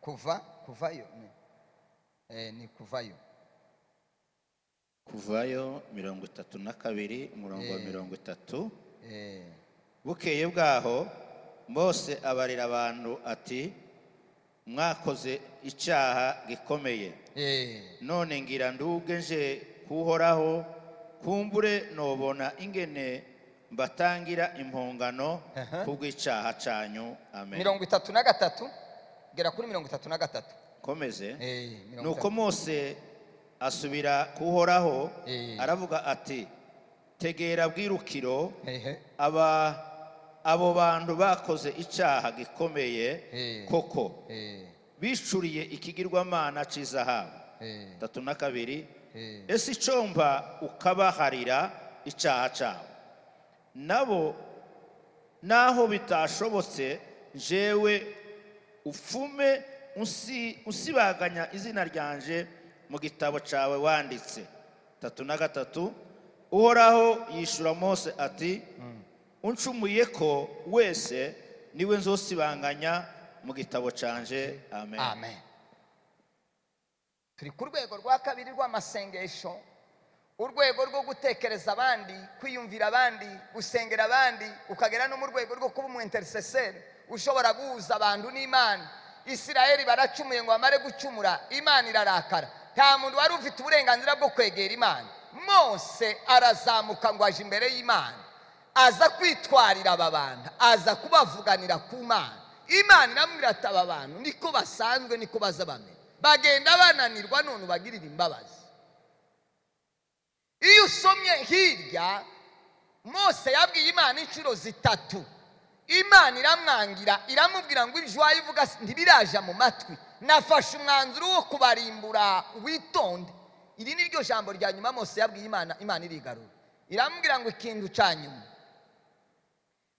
kuvayo ni kuvayo. Kuvayo 32 umurongo wa 30. Bukeye bwaho Mose abarira abantu ati mwakoze icyaha gikomeye. None ngira nduge nje kuhoraho kumbure nobona ingene mbatangira impongano kubw'icyaha cyanyu. Amen. 33 gera kuri 33. Komeze. Nuko Mose asubira kuhoraho aravuga ati tegera bwirukiro abo bantu bakoze icyaha gikomeye koko bicuriye ikigirwamana cy'izahabu. 32. Ese icomba ukabaharira icyaha cyabo nabo naho bitashobotse jewe ufume usibaganya izina ryanje mu gitabo cyawe wanditse. 33. Uhoraho yishura Mose ati uncumuye ko wese niwe nzosibanganya mu gitabo canje. Amen. Amen. Turi ku rwego rwa kabiri rw'amasengesho, urwego rwo gutekereza abandi, kwiyumvira abandi, gusengera abandi, ukagera no mu rwego rwo kuba umu intercesseur ushobora guhuza abantu n'Imana. Isirayeli baracumuye ngo amare gucumura, Imana irarakara. Nta muntu wari ufite uburenganzira bwo kwegera Imana. Mose arazamuka ngo aje imbere y'Imana, aza kwitwarira aba bantu, aza kubavuganira ku Mana. Imana iramubwira ati aba bantu niko basanzwe, niko baza bamenya, bagenda bananirwa, none ubagirira imbabazi. Iyo usomye hirya, Mose yabwiye Imana inshuro 3. Imana iramwangira, iramubwira ngo ibyo wayivuga ntibiraja mu matwi, nafashe umwanzuro wo kubarimbura, witonde. Iri ni ryo jambo rya nyuma Mose yabwiye Imana. Imana irigarura, iramubwira ngo ikintu cyanyuma,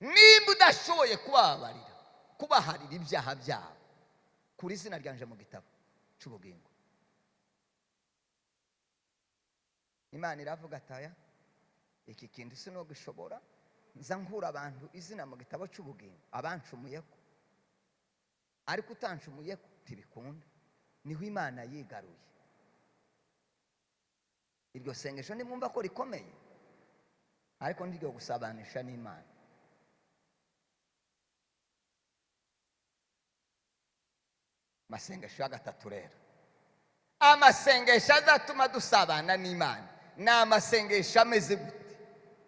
nimba udashoboye kubabarira, kubaharira ibyaha byabo, kuri izina ryanje mu gitabo cy'ubugingo. Imana iravuga ataya iki kintu sinogishobora, nza nkura abantu izina mu gitabo cy'ubugingo, abancumuyeko. Ariko utancumuyeko ntibikunda. Niho Imana yigaruye. Iryo sengesho nimwumva ko rikomeye, ariko ndiryo gusabanisha n'Imana. Masengesho ya gatatu rero, amasengesho azatuma dusabana n'Imana ni amasengesho ameze gute?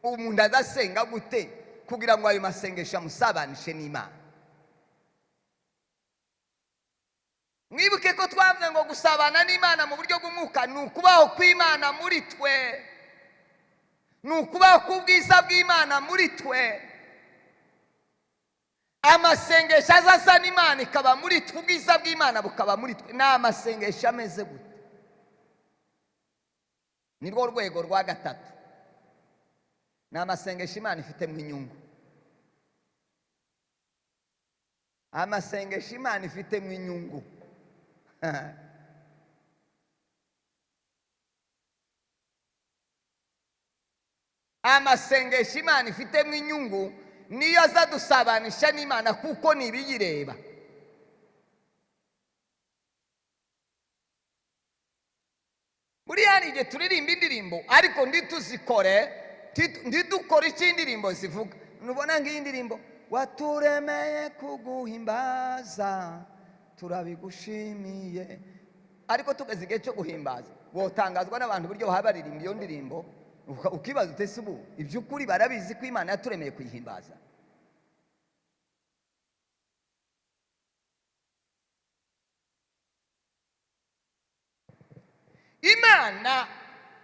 Umuntu adasenga gute kugira ngo ayo masengesho amusabanishe n'Imana? Mwibuke ko twavuze ngo gusabana n'Imana mu buryo bw'umwuka ni ukubaho kw'Imana muri twe, ni ukubaho k'ubwiza bw'Imana muri twe. Amasengesho azasa n'Imana ikaba muri twe, ubwiza bw'Imana bukaba muri twe, ni amasengesho ameze gute? Ni rwo rwego rwa gatatu. Ni amasengesho Imana ifitemo inyungu. Amasengesho Imana ifitemo inyungu. Amasengesho Imana ifitemo inyungu niyo azadusabanisha n'Imana, kuko nibiyireba. Buriya hari igihe turirimba indirimbo ariko ntidukore icyo indirimbo zivuga. Nubona nk'iyi ndirimbo, waturemeye kuguhimbaza turabigushimiye, ariko tugeze igihe cyo guhimbaza, wotangazwa n'abantu uburyo baba baririmba iyo ndirimbo, ukibaza utese ubu iby'ukuri barabizi ko Imana yaturemeye kuyihimbaza?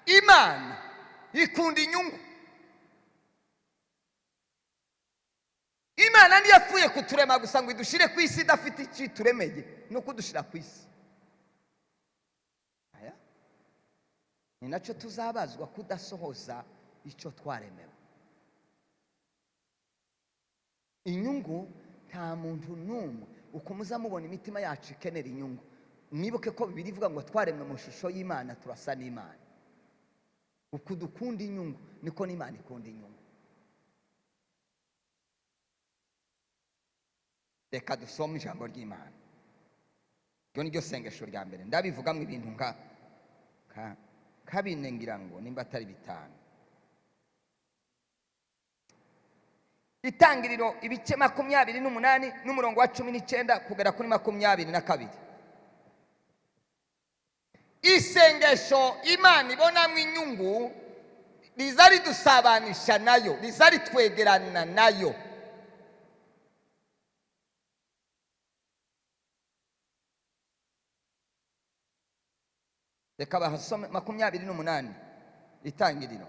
Imana ikunda inyungu. Imana ntiyapfuye kuturema gusa ngo idushire ku isi idafite icyo ituremeye, no kudushira ku isi. Aya ni nacyo tuzabazwa, kudasohoza icyo twaremewe. Inyungu, nta muntu n'umwe uko muzamubona imitima yacu ikenera inyungu. Mwibuke ko Bibiliya ivuga ngo twaremwe mu ishusho y'Imana, turasa n'Imana. Uko dukunda inyungu niko n'Imana ikunda inyungu. Reka dusome ijambo ry'Imana. iryo ni ryo sengesho rya mbere ndabivugamo ibintu nka bine ngira ngo nimba atari bitanu. Itangiriro ibice 28 n'umurongo wa 19 kugera kuri 22. Isengesho Imana ibonamo inyungu riza ridusabanisha nayo, riza ritwegerana nayo. Reka bahasome 28 Itangiriro.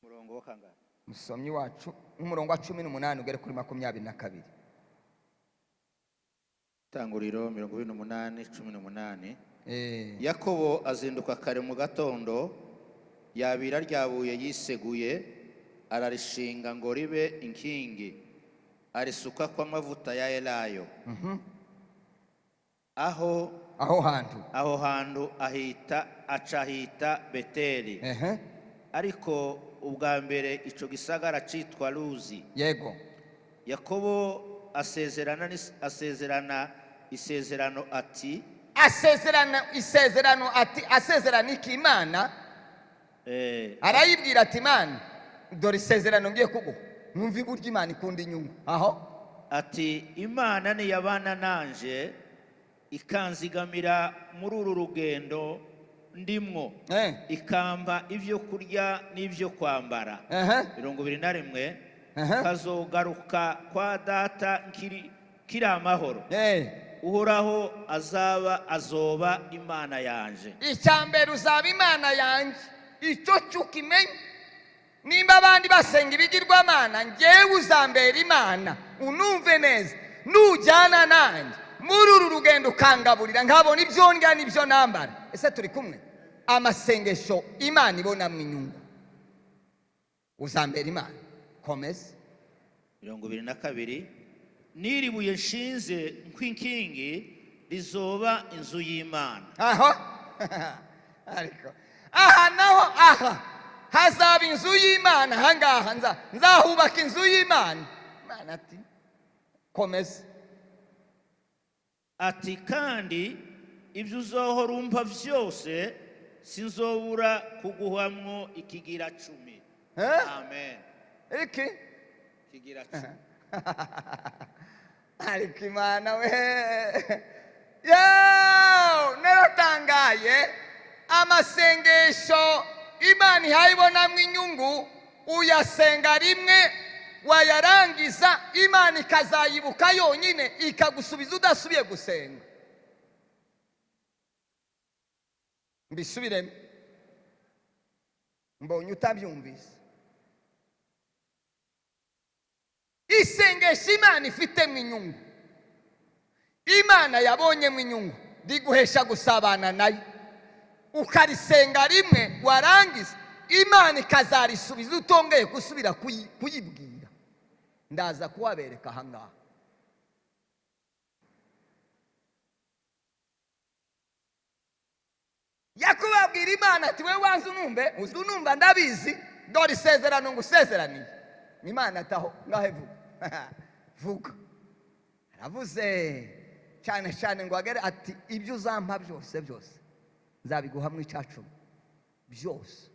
Murongo kangahe? Musomyi wacu umurongo wa 18 ugere kuri 22. Itanguriro 28:18. Yakobo azinduka kare mu gatondo, yabira ryabuye yiseguye, ararishinga ngo ribe inkingi, arisuka kwa mavuta ya elayo. Aho hantu acahita Beteli. Ariko ubwa mbere ico gisagara citwa Luzi. Yego. Yakobo asezerana isezerano ati, asezerana iki Imana? Arayibwira ati Imana, dore isezerano ngiye kuguha. Numva iburyo Imana ikunda inyungu. Ati Imana niyabana nanje ikanzigamira muri uru rugendo ndimwo, ikamba ivyo kurya n'ivyo kwambara. 21 kazogaruka kwa data kiri amahoro. Uhoraho azoba Imana yanje. Icyambere uzaba Imana yanje, icyo cyukimenye. Nimba abandi basenga ibigirwamana, njyewe uzambera Imana. Unumve neza, nujyana nanjye muri uru rugendo ukangaburira, nkabona ibyo ndya n'ibyo nambara. Ese turi kumwe? Amasengesho Imana ibonamo inyungu, uzambera Imana. Komeza. 22 Niribuye nshinze nk'inkingi rizoba inzu y'Imana. Ariko naho hazaba inzu y'Imana. Hangaha nzahubaka inzu y'Imana. Imana ati komeza. Ati kandi ibyo uzohora umpa byose sinzobura kuguhamwo ikigira 10. Amen. Iki kigira 10. Ariko Imana we, naratangaye. Amasengesho Imana ihayibonamo inyungu, uyasenga rimwe wayarangiza Imana ikazayibuka yonyine ikagusubiza udasubiye gusenga. Mbisubiremo mbonye utabyumvise. Isengesho Imana ifitemo inyungu, Imana yabonyemo inyungu, riguhesha gusabana nayo. Ukarisenga rimwe warangiza Imana ikazarisubiza utongeye gusubira kuyibwira. Ndaza kuwabereka ahangaha. Yakubabwira Imana ati we wanze unumbe, uzunumva ndabizi, dore isezerano ngusezeraniye. Imana ataho ngahe vuga. Aravuze cyane ngo agere ati ibyo uzampa byose nzabiguha mu 10 byose.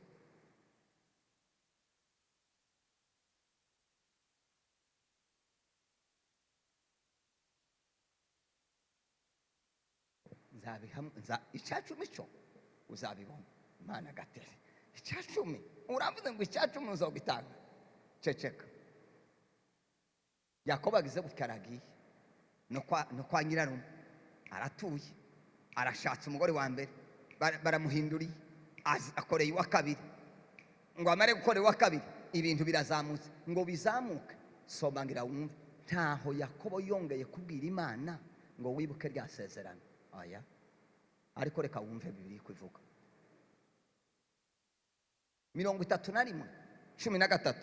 Nzabihamwe 10 cyo uzabibona. Imana gatere 10. Uravuze ngo 10 uzogitanga. Ceceka. Yakobo agize gutaragiye no kwa nyirarume, aratuye, arashatse umugore wa mbere, baramuhinduriye, akoreye wa kabiri. Ngo amare gukora wa kabiri, ibintu birazamutse. Ngo bizamuke, soma ngira wumve, ntaho Yakobo yongeye kubwira Imana ngo wibuke rya sezerano. Aya ariko reka wumve Bibiliya kuvuga. 31:13.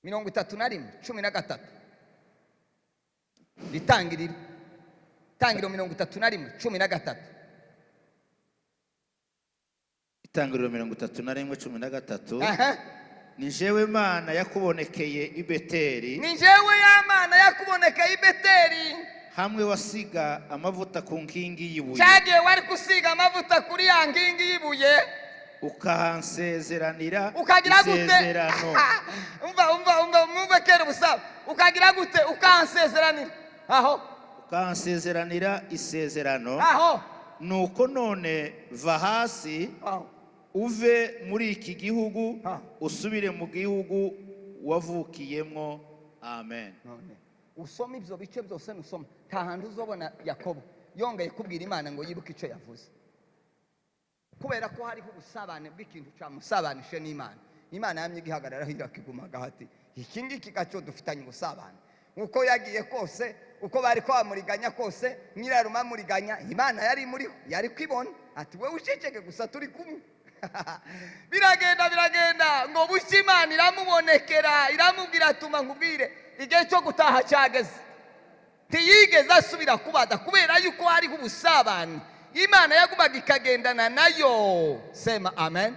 31:13. Itangiriro 31:13. Itangiriro 31:13. ni jewe mana yakubonekeye i Beteli, ni njyewe ya mana yakubonekeye i Beteli, hamwe wasiga amavuta ku nkingi y'ibuye, cyagiye wari gusiga amavuta kuri ya nkingi y'ibuye, ukahansezeranira ukagira gute? isezerano. umva mwumve kera ubusaba, ukagira gute? Ukansezeranira aho, ukansezeranira isezerano. aho, Nuko none va hasi aho, uve muri iki gihugu, Ah. usubire mu gihugu wavukiyemo. Amen. none usoma ibyo bice byose, nusoma nta hantu uzobona Yakobo yongeye kubwira Imana ngo yibuke icyo yavuze, kubera ko hariho ubusabane bw'ikintu cyamusabanishe n'Imana. Imana yamye igihagararaho irakigumaga hati iki ngiki gacyo dufitanye ubusabane. Uko yagiye kose, uko bari kwamuriganya kose, nyiraruma amuriganya, Imana yari muriho, yari kwibona ati wowe uceceke gusa turi kumwe. biragenda ngo bushye Imana iramubonekera, iramubwira atuma nkubwire igihe cyo gutaha cyageze. Ntiyigeze asubira kubaza kubera yuko hariho ubusabane. Imana yagumaga ikagendana nayo. Sema amen.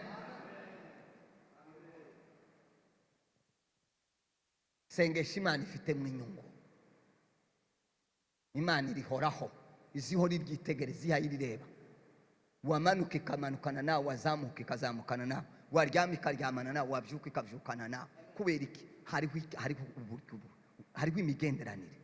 Sengesha Imana ifitemo inyungu. Imana irihoraho, izihora iryitegereza, ihayirireba. Wamanuka ikamanukana nawe, wazamuka ikazamukana nawe, waryama ikaryamana nawe, wabyuka ikabyukana nawe. Kubera iki? Hariho imigenderanire.